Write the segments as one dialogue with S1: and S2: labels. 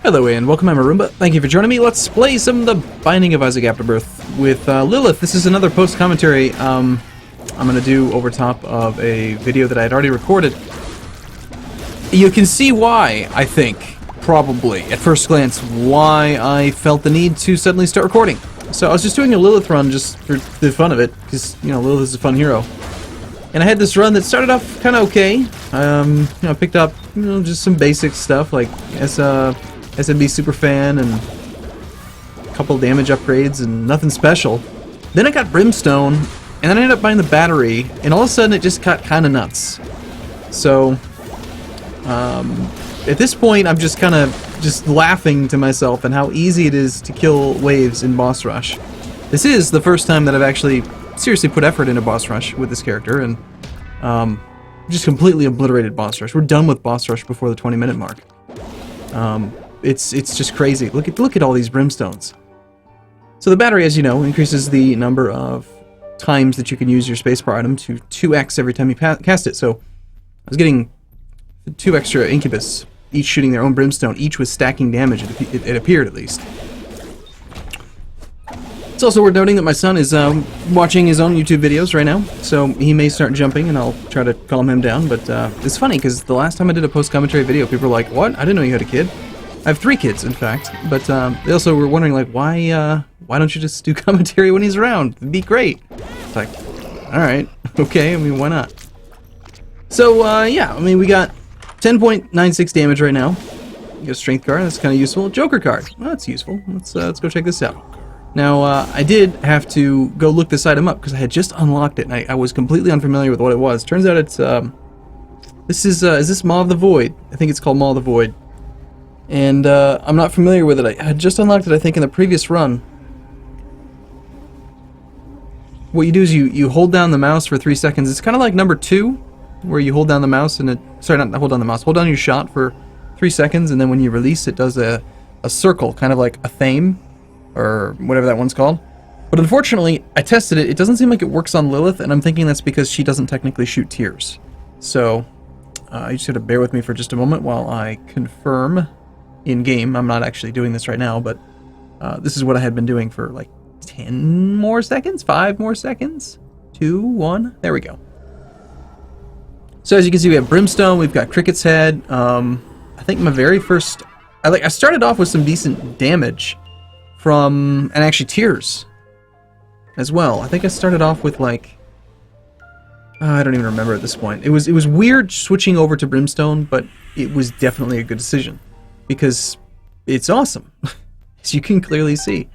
S1: Hello and welcome, I'm Arumba. Thank you for joining me. Let's play some of The Binding of Isaac Afterbirth with Lilith. This is another post-commentary I'm going to do over top of a video that I had already recorded. You can see why, I think, probably, at first glance, why I felt the need to suddenly start recording. So I was just doing a Lilith run just for the fun of it, because, you know, Lilith is a fun hero. And I had this run that started off kind of okay. You know, I picked up, you know, just some basic stuff, like SMB Superfan and a couple damage upgrades and nothing special. Then I got Brimstone, and then I ended up buying the battery, and all of a sudden it just got kind of nuts. So, at this point I'm just kind of laughing to myself and how easy it is to kill waves in Boss Rush. This is the first time that I've actually seriously put effort into Boss Rush with this character, and just completely obliterated Boss Rush. We're done with Boss Rush before the 20-minute mark. It's just crazy. Look at all these brimstones. So the battery, as you know, increases the number of times that you can use your spacebar item to 2x every time you cast it. So I was getting 2 extra incubus, each shooting their own brimstone, each with stacking damage, it appeared at least. It's also worth noting that my son is watching his own YouTube videos right now, so he may start jumping and I'll try to calm him down, but it's funny because the last time I did a post-commentary video, people were like, "What? I didn't know you had a kid." I have 3 kids, in fact, but they also were wondering, like, why don't you just do commentary when he's around? It'd be great. It's like, alright, okay, I mean, why not? So, yeah, I mean, we got 10.96 damage right now. We got a strength card, that's kind of useful. Joker card, well, that's useful. Let's go check this out. Now, I did have to go look this item up because I had just unlocked it, and I was completely unfamiliar with what it was. Turns out it's, is this Maw of the Void? I think it's called Maw of the Void. And, I'm not familiar with it. I had just unlocked it, I think, in the previous run. What you do is you hold down the mouse for 3 seconds. It's kind of like number 2, where you hold down the mouse and it... Sorry, not hold down the mouse. Hold down your shot for 3 seconds, and then when you release, it does a circle, kind of like a theme, or whatever that one's called. But unfortunately, I tested it. It doesn't seem like it works on Lilith, and I'm thinking that's because she doesn't technically shoot tears. So, you just have to bear with me for just a moment while I confirm in-game. I'm not actually doing this right now, but this is what I had been doing for like 10 more seconds? 5 more seconds? 2, 1, there we go. So as you can see, we have Brimstone, we've got Cricket's Head. I think my very first... I started off with some decent damage from... and actually tears as well. I think I started off with like... I don't even remember at this point. It was weird switching over to Brimstone, but it was definitely a good decision. Because it's awesome, as you can clearly see.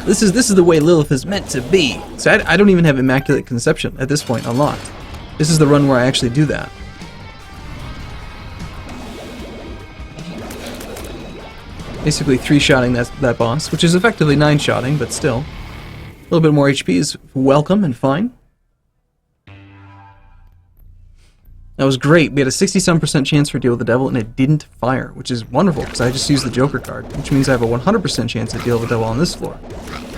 S1: This is the way Lilith is meant to be. So I don't even have Immaculate Conception at this point unlocked. This is the run where I actually do that. Basically 3-shotting that boss, which is effectively 9-shotting, but still. A little bit more HP is welcome and fine. That was great. We had a 60-some% chance for Deal with the Devil, and it didn't fire, which is wonderful, because I just used the Joker card, which means I have a 100% chance to Deal with the Devil on this floor.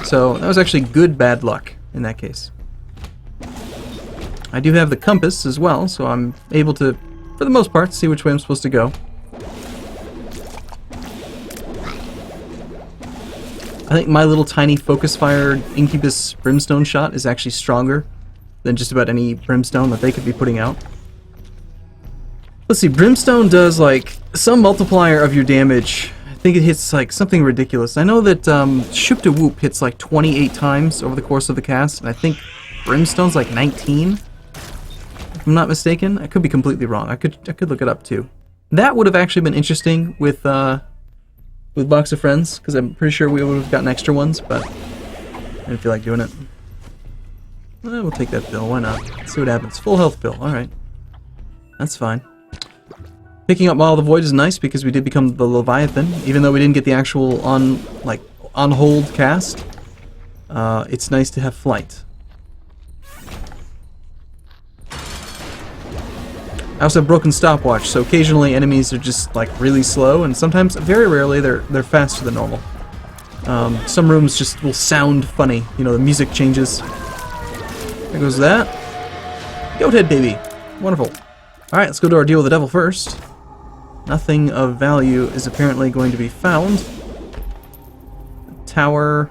S1: So that was actually good bad luck in that case. I do have the compass as well, so I'm able to, for the most part, see which way I'm supposed to go. I think my little tiny focus-fired Incubus Brimstone shot is actually stronger than just about any Brimstone that they could be putting out. Let's see, Brimstone does like some multiplier of your damage. I think it hits like something ridiculous. I know that Shoop to Whoop hits like 28 times over the course of the cast, and I think Brimstone's like 19. If I'm not mistaken, I could be completely wrong. I could look it up too. That would have actually been interesting with Box of Friends, because I'm pretty sure we would have gotten extra ones, but I didn't feel like doing it. We'll take that bill. Why not? Let's see what happens. Full health bill. All right, that's fine. Picking up Maw of the Void is nice because we did become the Leviathan, even though we didn't get the actual on hold cast. It's nice to have flight. I also have Broken Stopwatch, so occasionally enemies are just like really slow, and sometimes, very rarely, they're faster than normal. Some rooms just will sound funny. You know, the music changes. There goes that. Goat head, baby. Wonderful. Alright, let's go to our deal with the devil first. Nothing of value is apparently going to be found. Tower.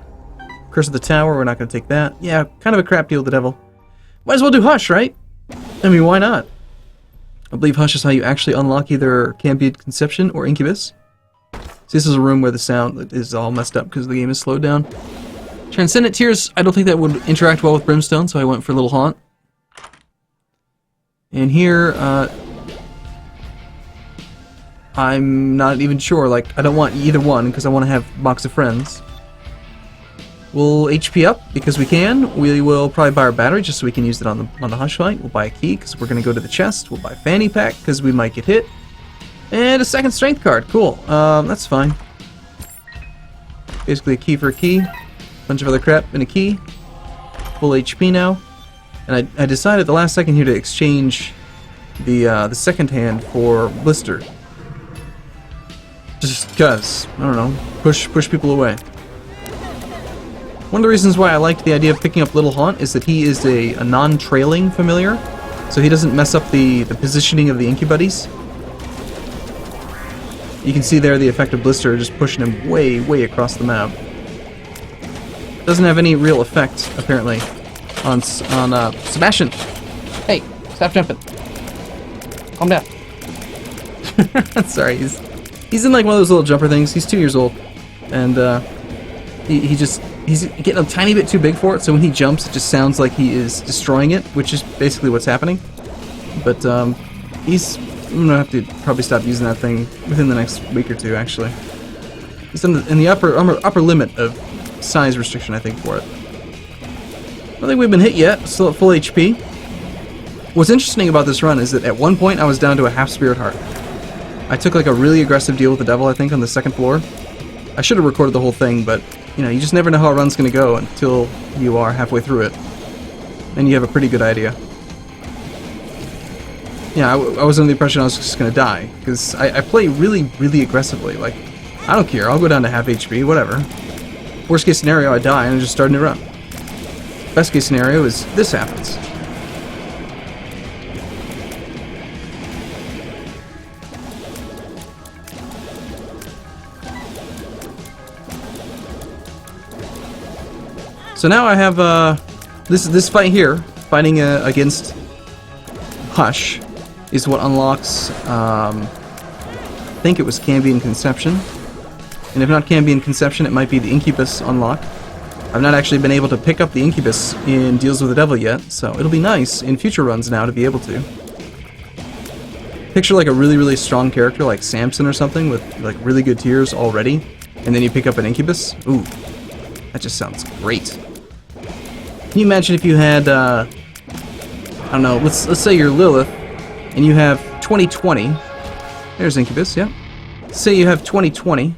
S1: Curse of the Tower, we're not going to take that. Yeah, kind of a crap deal with the devil. Might as well do Hush, right? I mean, why not? I believe Hush is how you actually unlock either Cambion Conception or Incubus. So this is a room where the sound is all messed up because the game is slowed down. Transcendent Tears, I don't think that would interact well with Brimstone, so I went for Little Haunt. And here, I'm not even sure, like, I don't want either one because I want to have Box of Friends. We'll HP up because we can. We will probably buy our battery just so we can use it on the Hush fight. We'll buy a key because we're going to go to the chest. We'll buy Fanny Pack because we might get hit. And a second strength card. Cool. That's fine. Basically a key for a key. Bunch of other crap and a key. Full HP now. And I decided at the last second here to exchange the second hand for Blister. Just because, I don't know, push people away. One of the reasons why I liked the idea of picking up Little Haunt is that he is a non-trailing familiar, so he doesn't mess up the positioning of the Incubuddies. You can see there the effect of Blister just pushing him way across the map. Doesn't have any real effect, apparently, on Sebastian. Hey, stop jumping. Calm down. Sorry, he's in like one of those little jumper things. He's 2 years old, and he's getting a tiny bit too big for it, so when he jumps, it just sounds like he is destroying it, which is basically what's happening. But I'm gonna have to probably stop using that thing within the next week or two, actually. It's in the upper limit of size restriction, I think, for it. I don't think we've been hit yet. Still at full HP. What's interesting about this run is that at one point I was down to a half Spirit Heart. I took like a really aggressive deal with the devil, I think, on the second floor. I should have recorded the whole thing, but you know, you just never know how a run's going to go until you are halfway through it. And you have a pretty good idea. Yeah, I was under the impression I was just going to die, because I play really aggressively. Like, I don't care, I'll go down to half HP, whatever. Worst case scenario, I die and I just start a new run. Best case scenario is this happens. So now I have this fight here, fighting against Hush, is what unlocks. I think it was Cambion Conception, and if not Cambion Conception, it might be the Incubus unlock. I've not actually been able to pick up the Incubus in Deals with the Devil yet, so it'll be nice in future runs now to be able to. Picture like a really strong character like Samson or something with like really good tiers already, and then you pick up an Incubus. Ooh, that just sounds great. Can you imagine if you had, I don't know, let's say you're Lilith, and you have 2020. There's Incubus, yeah. Say you have 2020,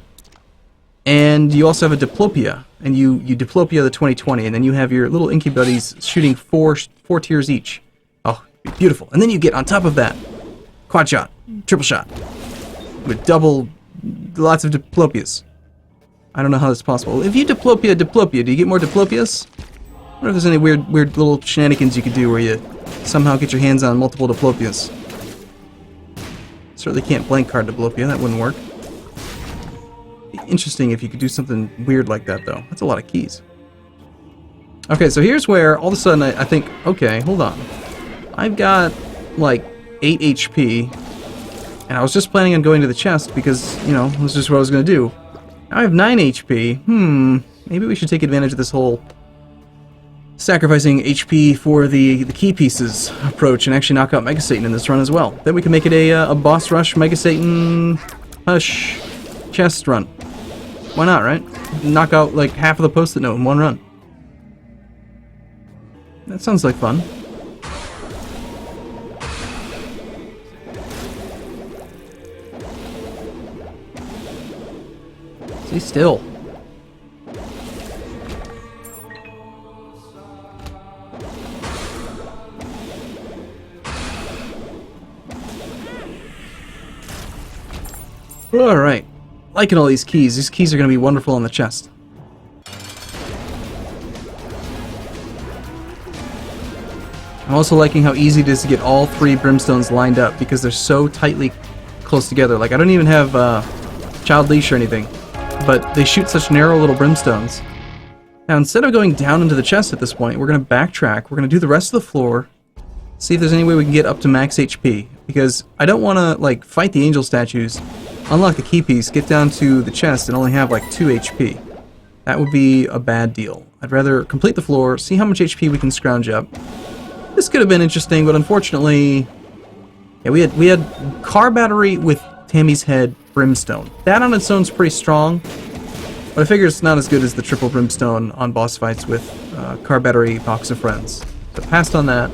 S1: and you also have a Diplopia, and you Diplopia the 2020, and then you have your little Incubuddies shooting four tiers each. Oh, beautiful. And then you get on top of that, quad shot, triple shot, with lots of Diplopias. I don't know how that's possible. If you Diplopia, do you get more Diplopias? I wonder if there's any weird little shenanigans you could do where you somehow get your hands on multiple Diplopias. Certainly can't blank card Diplopia, that wouldn't work. Be interesting if you could do something weird like that, though. That's a lot of keys. Okay, so here's where all of a sudden I think, okay, hold on. I've got like 8 HP, and I was just planning on going to the chest because, you know, this is just what I was going to do. Now I have 9 HP. Maybe we should take advantage of this whole sacrificing HP for the key pieces approach and actually knock out Mega Satan in this run as well. Then we can make it a boss rush Mega Satan Hush chest run. Why not, right? Knock out like half of the Post-it note in one run. That sounds like fun. Stay still. Alright. Liking all these keys. These keys are going to be wonderful on the chest. I'm also liking how easy it is to get all 3 brimstones lined up because they're so tightly close together. Like, I don't even have child leash or anything, but they shoot such narrow little brimstones. Now, instead of going down into the chest at this point, we're going to backtrack. We're going to do the rest of the floor, see if there's any way we can get up to max HP, because I don't want to, like, fight the angel statues, unlock the key piece, get down to the chest, and only have, like, 2 HP. That would be a bad deal. I'd rather complete the floor, see how much HP we can scrounge up. This could have been interesting, but unfortunately... Yeah, we had car battery with Tammy's head brimstone. That on its own is pretty strong, but I figure it's not as good as the triple brimstone on boss fights with car battery box of friends. So passed on that,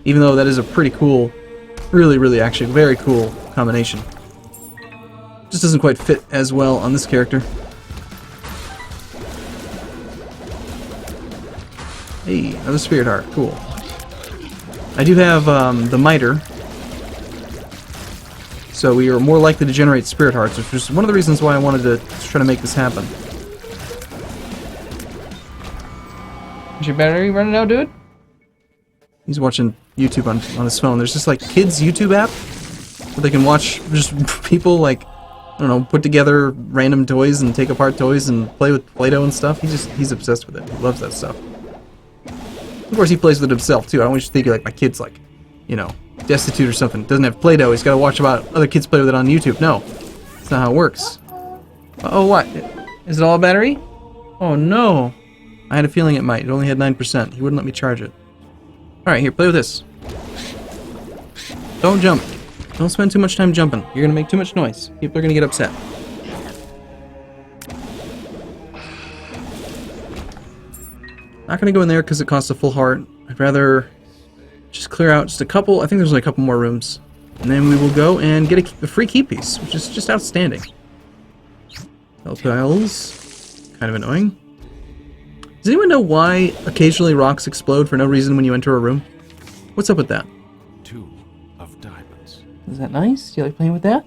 S1: even though that is a pretty cool, really actually very cool combination. Just doesn't quite fit as well on this character. Hey, another spirit heart, cool. I do have the miter, so we are more likely to generate spirit hearts, which is one of the reasons why I wanted to try to make this happen. Is your battery running out, dude? He's watching YouTube on his phone. There's this, like, kids YouTube app where they can watch just people, like, I don't know, put together random toys and take apart toys and play with Play-Doh and stuff. He's obsessed with it. He loves that stuff. Of course, he plays with it himself, too. I don't want you to think, like, my kid's, like, you know, destitute or something. Doesn't have Play-Doh. He's got to watch about other kids play with it on YouTube. No. That's not how it works. Uh-oh, what? Is it all battery? Oh, no. I had a feeling it might. It only had 9%. He wouldn't let me charge it. Alright, here, play with this. Don't jump. Don't spend too much time jumping. You're going to make too much noise. People are going to get upset. Not going to go in there because it costs a full heart. I'd rather just clear out just a couple. I think there's only a couple more rooms. And then we will go and get a free key piece, which is just outstanding. Bell tiles. Kind of annoying. Does anyone know why occasionally rocks explode for no reason when you enter a room? What's up with that?
S2: 2 of diamonds.
S1: Is that nice? Do you like playing with that?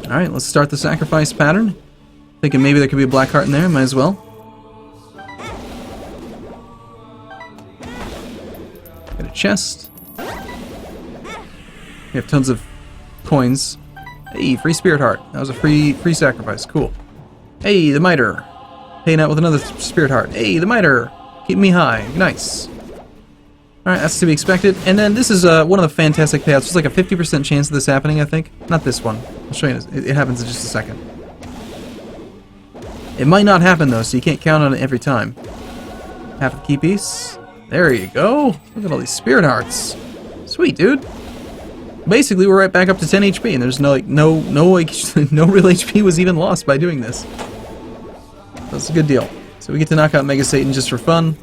S1: Alright, let's start the sacrifice pattern. Thinking maybe there could be a black heart in there, might as well. Get a chest. We have tons of coins. Hey, free spirit heart. That was a free sacrifice. Cool. Hey, the miter. Paying out with another spirit heart. Hey, the miter. Keep me high. Nice. Alright, that's to be expected. And then this is one of the fantastic payouts. There's like a 50% chance of this happening, I think. Not this one. I'll show you this. It happens in just a second. It might not happen though, so you can't count on it every time. Half the key piece. There you go. Look at all these spirit hearts. Sweet, dude. Basically, we're right back up to 10 HP, and there's no real HP was even lost by doing this. That's a good deal. So we get to knock out Mega Satan just for fun.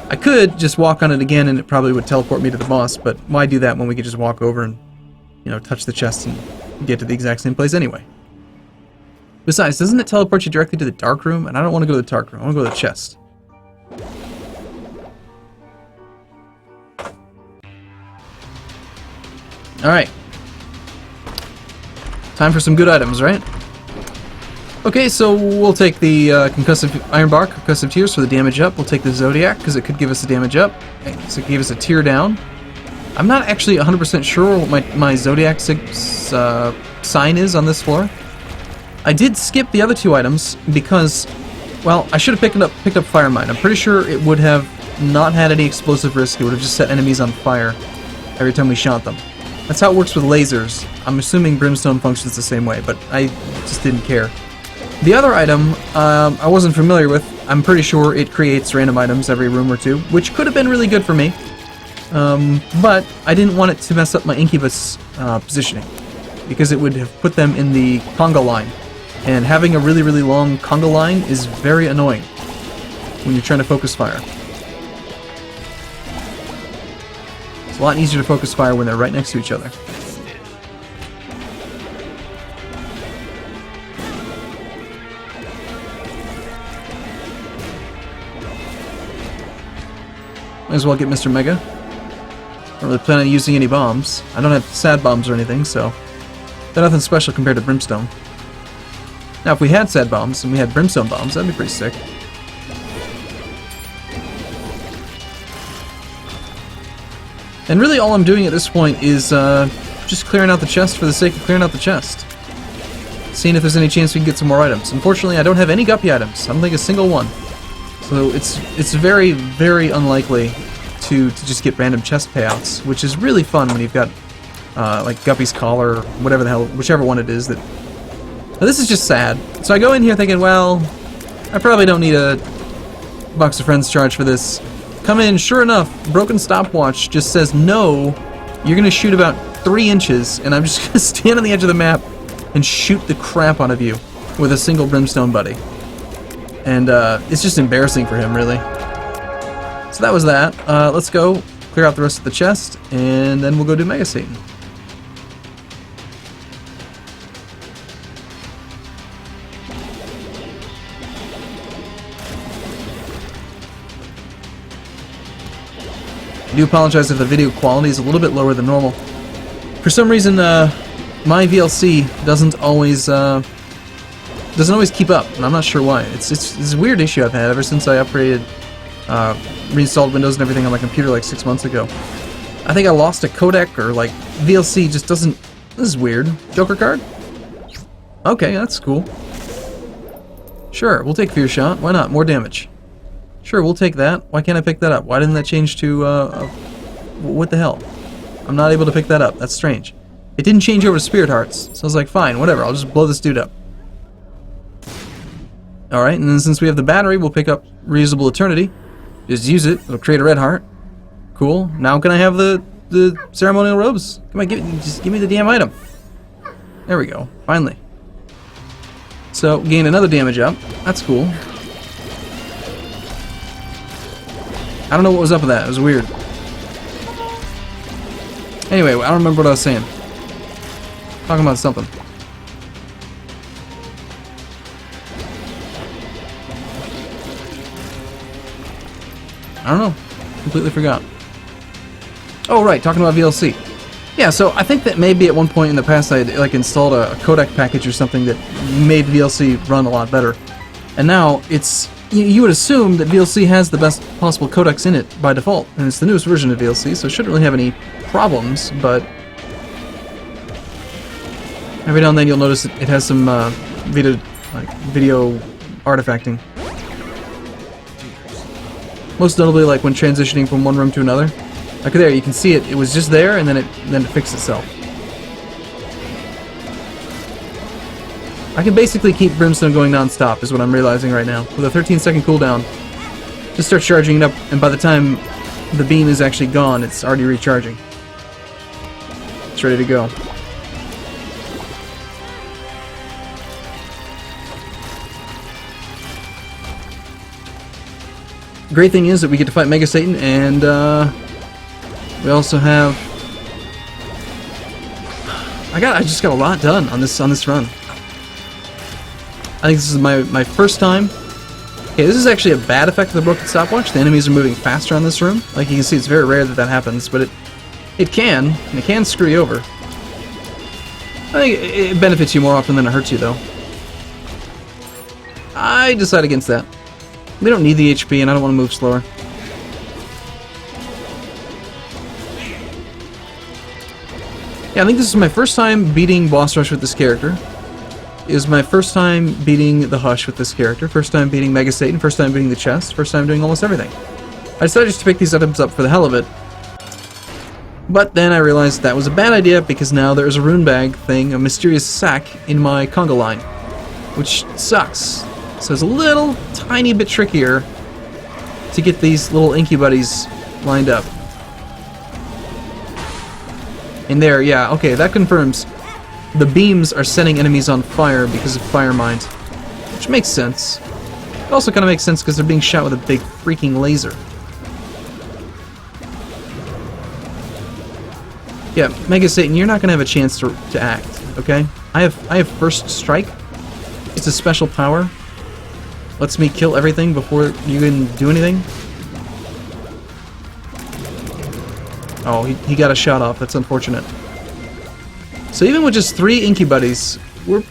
S1: I could just walk on it again, and it probably would teleport me to the boss, but why do that when we could just walk over and, you know, touch the chest and get to the exact same place anyway? Besides, doesn't it teleport you directly to the dark room? And I don't want to go to the dark room. I want to go to the chest. Alright. Time for some good items, right? Okay, so we'll take the concussive iron bar, concussive tears for the damage up. We'll take the Zodiac, because it could give us a damage up. So it gave us a tier down. I'm not actually 100% sure what my Zodiac sign is on this floor. I did skip the other 2 items because, well, I should have picked up Fire Mine. I'm pretty sure it would have not had any explosive risk. It would have just set enemies on fire every time we shot them. That's how it works with lasers. I'm assuming Brimstone functions the same way, but I just didn't care. The other item, I wasn't familiar with. I'm pretty sure it creates random items every room or 2, which could have been really good for me. But I didn't want it to mess up my Incubus positioning, because it would have put them in the conga line. And having a really long conga line is very annoying when you're trying to focus fire. It's a lot easier to focus fire when they're right next to each other. Might as well get Mr. Mega. Don't really plan on using any bombs. I don't have sad bombs or anything, so they're nothing special compared to Brimstone. Now, if we had sad bombs and we had Brimstone bombs, that'd be pretty sick. And really all I'm doing at this point is just clearing out the chest for the sake of clearing out the chest. Seeing if there's any chance we can get some more items. Unfortunately, I don't have any guppy items. I don't think a single one. So it's very, very unlikely to just get random chest payouts, which is really fun when you've got like Guppy's Collar, or whatever the hell, whichever one it is. That. Now this is just sad. So I go in here thinking, well, I probably don't need a Box of Friends charge for this. Come in, sure enough, broken stopwatch just says no, you're gonna shoot about 3 inches, and I'm just gonna stand on the edge of the map and shoot the crap out of you with a single brimstone buddy. And it's just embarrassing for him, really. So that was that. Let's go clear out the rest of the chest, and then we'll go do Mega Satan. I do apologize if the video quality is a little bit lower than normal. For some reason, my VLC doesn't always keep up, and I'm not sure why. It's a weird issue I've had ever since I upgraded, reinstalled Windows and everything on my computer like 6 months ago. I think I lost a codec, or like VLC just doesn't. This is weird. Joker card? Okay, that's cool. Sure, we'll take Fear Shot. Why not? More damage. Sure, we'll take that. Why can't I pick that up? Why didn't that change to, what the hell? I'm not able to pick that up. That's strange. It didn't change over to Spirit Hearts, so I was like, fine, whatever, I'll just blow this dude up. Alright, and then since we have the battery, we'll pick up Reusable Eternity. Just use it, it'll create a red heart. Cool. Now can I have the ceremonial robes? Come on, just give me the damn item. There we go, finally. So, gain another damage up. That's cool. I don't know what was up with that. It was weird. Anyway, I don't remember what I was saying. Talking about something. I don't know. Completely forgot. Oh, right. Talking about VLC. Yeah, so I think that maybe at one point in the past I had like installed a codec package or something that made VLC run a lot better. And now it's... You would assume that VLC has the best possible codecs in it by default, and it's the newest version of VLC, so it shouldn't really have any problems, but every now and then you'll notice it has some video artifacting. Most notably, like when transitioning from one room to another. Like there, you can see it was just there, and then it fixed itself. I can basically keep Brimstone going non-stop, is what I'm realizing right now. With a 13-second cooldown, just start charging it up, and by the time the beam is actually gone, it's already recharging. It's ready to go. The great thing is that we get to fight Mega Satan, and we also have... I just got a lot done on this run. I think this is my first time. Okay, this is actually a bad effect of the broken stopwatch. The enemies are moving faster on this room. Like you can see, it's very rare that that happens, but it can, and it can screw you over. I think it benefits you more often than it hurts you, though. I decide against that. We don't need the HP, and I don't want to move slower. Yeah, I think this is my first time beating Boss Rush with this character. It was my first time beating the Hush with this character, first time beating Mega Satan, first time beating the chest, first time doing almost everything. I decided just to pick these items up for the hell of it. But then I realized that was a bad idea because now there's a rune bag thing, a mysterious sack, in my conga line. Which sucks. So it's a little tiny bit trickier to get these little inky buddies lined up. And there, yeah, okay, that confirms the beams are setting enemies on fire because of Fire Mind. Which makes sense. It also kind of makes sense because they're being shot with a big freaking laser. Yeah, Mega Satan, you're not going to have a chance to act, okay? I have First Strike. It's a special power. Lets me kill everything before you can do anything. Oh, he got a shot off. That's unfortunate. So even with just 3 Inky Buddies, we're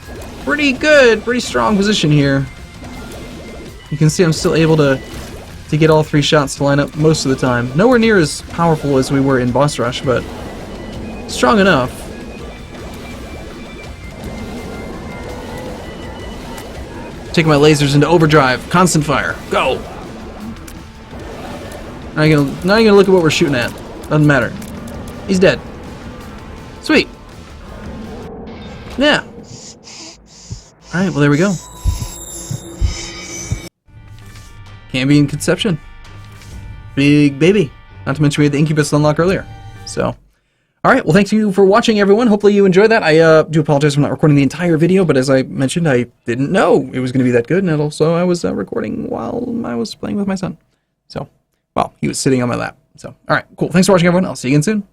S1: pretty good, pretty strong position here. You can see I'm still able to to get all 3 shots to line up most of the time. Nowhere near as powerful as we were in Boss Rush, but strong enough. Taking my lasers into overdrive. Constant fire. Go! Now you're gonna look at what we're shooting at. Doesn't matter. He's dead. Sweet. Yeah. Alright, well there we go. Cambion Conception. Big baby. Not to mention we had the Incubus unlock earlier. So, alright, well thank you for watching everyone. Hopefully you enjoyed that. I do apologize for not recording the entire video, but as I mentioned, I didn't know it was going to be that good, and also I was recording while I was playing with my son. So, well, he was sitting on my lap. So, alright, cool. Thanks for watching everyone. I'll see you again soon.